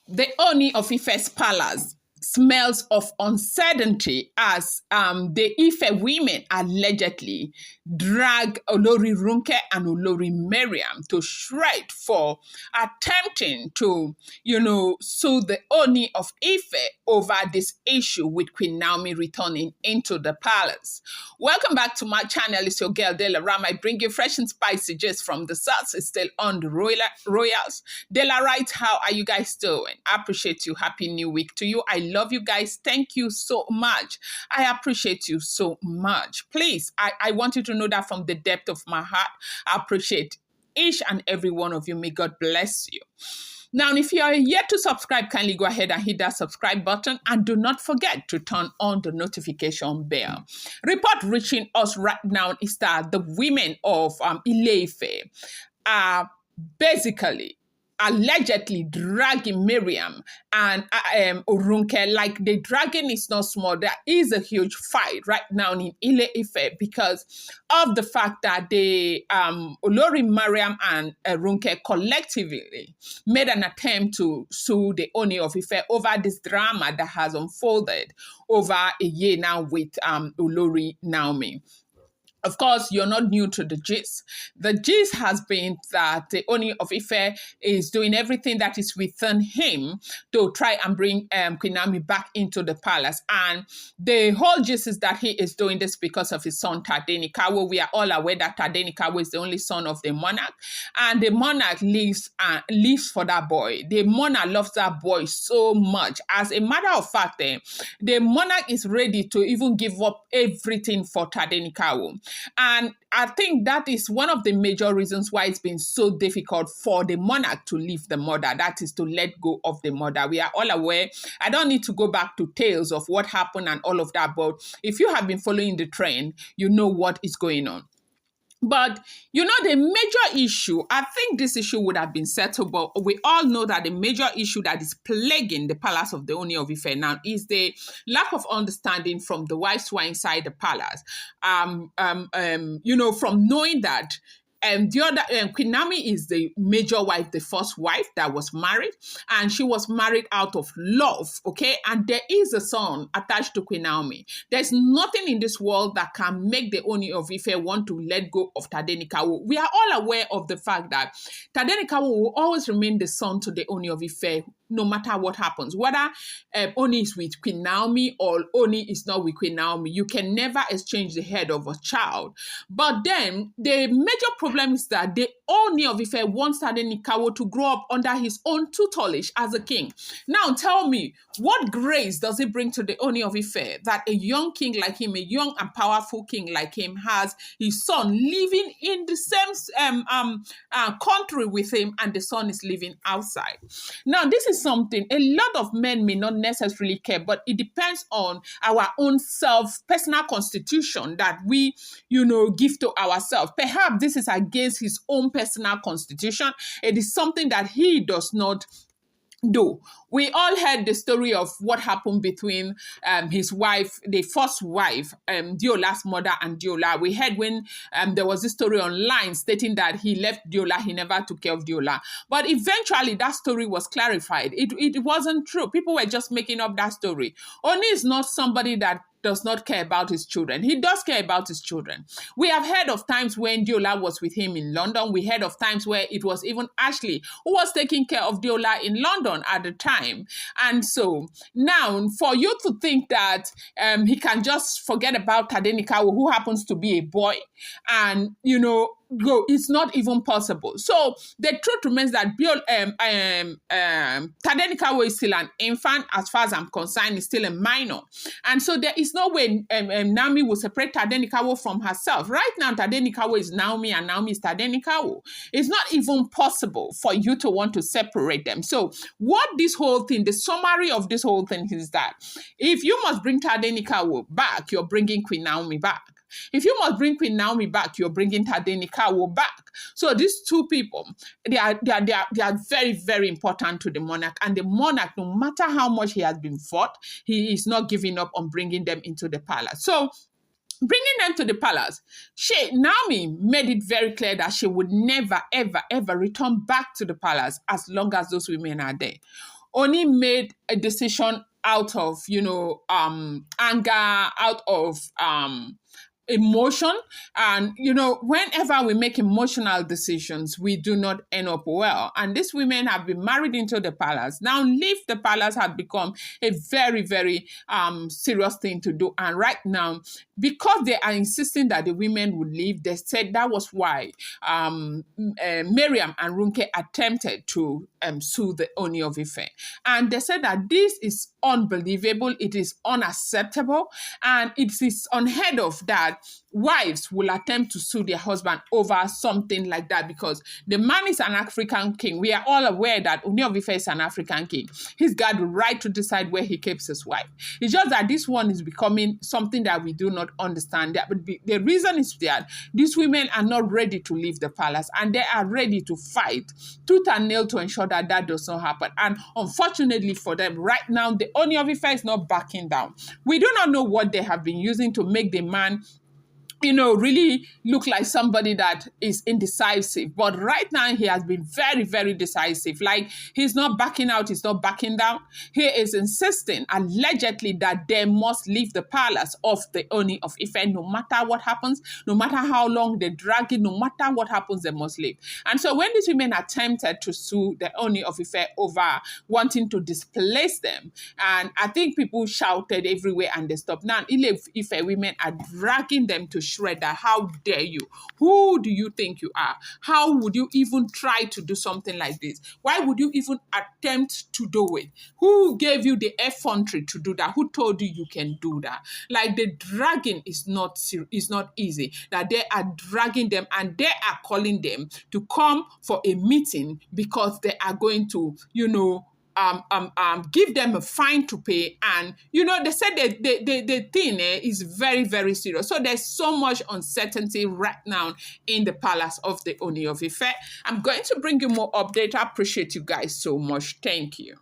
The Ooni of Ife's palace smells of uncertainty as the Ife women allegedly drag Olori Ronke and Olori Mariam to shred for attempting to, sue the Ooni of Ife over this issue with Queen Naomi returning into the palace. Welcome back to my channel. It's your girl Delaram. I bring you fresh and spicy gist from the south. It's still on the Royals. Delaram, how are you guys doing? I appreciate you. Happy New Week to you. I love you guys. Thank you so much. I appreciate you so much. Please, I want you to know that from the depth of my heart. I appreciate each and every one of you. May God bless you. Now, if you are yet to subscribe, kindly go ahead and hit that subscribe button and do not forget to turn on the notification bell. Report reaching us right now is that the women of Inife are basically allegedly dragging Mariam and Ronke. Like, the dragging is not small. There is a huge fight right now in Inife because of the fact that the Olori Mariam and Ronke collectively made an attempt to sue the Ooni of Ife over this drama that has unfolded over a year now with Olori Naomi. Of course, you're not new to the gist. The gist has been that the Ooni of Ife is doing everything that is within him to try and bring Queen Naomi back into the palace. And the whole gist is that he is doing this because of his son, Tadenikawo. We are all aware that Tadenikawo is the only son of the monarch. And the monarch lives for that boy. The monarch loves that boy so much. As a matter of fact, the monarch is ready to even give up everything for Tadenikawo. And I think that is one of the major reasons why it's been so difficult for the monarch to leave the mother. That is to let go of the mother. We are all aware. I don't need to go back to tales of what happened and all of that. But if you have been following the trend, you know what is going on. But, the major issue, I think this issue would have been settled, but we all know that the major issue that is plaguing the palace of the Ooni of Ife now is the lack of understanding from the wives who are inside the palace. From knowing that the other Queen Naomi is the major wife, the first wife that was married, and she was married out of love, okay? And there is a son attached to Queen Naomi. There's nothing in this world that can make the Ooni of Ife want to let go of Tadenikawo. We are all aware of the fact that Tadenikawo will always remain the son to the Ooni of Ife, no matter what happens. Whether Ooni is with Queen Naomi or Ooni is not with Queen Naomi, you can never exchange the head of a child. But then the major problem is that the Ooni of Ife wants Tadenikawo to grow up under his own tutelage as a king. Now tell me, what grace does it bring to the Ooni of Ife that a young king like him, a young and powerful king like him, has his son living in the same country with him, and the son is living outside? Now, this is something a lot of men may not necessarily care, but it depends on our own personal constitution that we, give to ourselves. Perhaps this is against his own personal constitution. It is something that he does not do. We all heard the story of what happened between his wife, the first wife, Diola's mother and Diola. We heard when there was this story online stating that he left Diola, he never took care of Diola. But eventually that story was clarified. It wasn't true. People were just making up that story. Ooni is not somebody that does not care about his children. He does care about his children. We have heard of times when Diola was with him in London. We heard of times where it was even Ashley who was taking care of Diola in London at the time. And so now for you to think that he can just forget about Tadenikawo, who happens to be a boy, and, go, it's not even possible. So the truth remains that Tadenikawo is still an infant. As far as I'm concerned, is still a minor. And so there is no way Naomi will separate Tadenikawo from herself. Right now, Tadenikawo is Naomi and Naomi is Tadenikawo. It's not even possible for you to want to separate them. So what this whole thing, the summary of this whole thing is that if you must bring Tadenikawo back, you're bringing Queen Naomi back. If you must bring Queen Naomi back, you're bringing Tadenikawo back. So these two people, they are very, very important to the monarch. And the monarch, no matter how much he has been fought, he is not giving up on bringing them into the palace. So bringing them to the palace, Naomi made it very clear that she would never, ever, ever return back to the palace as long as those women are there. Oni made a decision out of, anger, out of emotion. And whenever we make emotional decisions, we do not end up well. And these women have been married into the palace. Now leave the palace has become a very, very serious thing to do. And right now, because they are insisting that the women would leave, they said that was why Mariam and Ronke attempted to sue the Ooni of Ife. And they said that this is unbelievable, it is unacceptable, and it is unheard of that wives will attempt to sue their husband over something like that, because the man is an African king. We are all aware that Ooni of Ife is an African king. He's got the right to decide where he keeps his wife. It's just that this one is becoming something that we do not understand. The reason is that these women are not ready to leave the palace, and they are ready to fight tooth and nail to ensure that that does not happen. And unfortunately for them, right now, the Ooni of Ife is not backing down. We do not know what they have been using to make the man really look like somebody that is indecisive. But right now, he has been very, very decisive. Like, he's not backing out, he's not backing down. He is insisting, allegedly, that they must leave the palace of the Ooni of Ife, no matter what happens, no matter how long they drag it, no matter what happens, they must leave. And so when these women attempted to sue the Ooni of Ife over wanting to displace them, and I think people shouted everywhere and they stopped. Now, Ife women are dragging them to shredder. How dare you? Who do you think you are? How would you even try to do something like this? Why would you even attempt to do it? Who gave you the effrontery to do that? Who told you you can do that? Like, the dragging is not easy. That they are dragging them and they are calling them to come for a meeting because they are going to, give them a fine to pay. And, they said that the thing is very, very serious. So there's so much uncertainty right now in the palace of the Ooni of Ife. I'm going to bring you more update. I appreciate you guys so much. Thank you.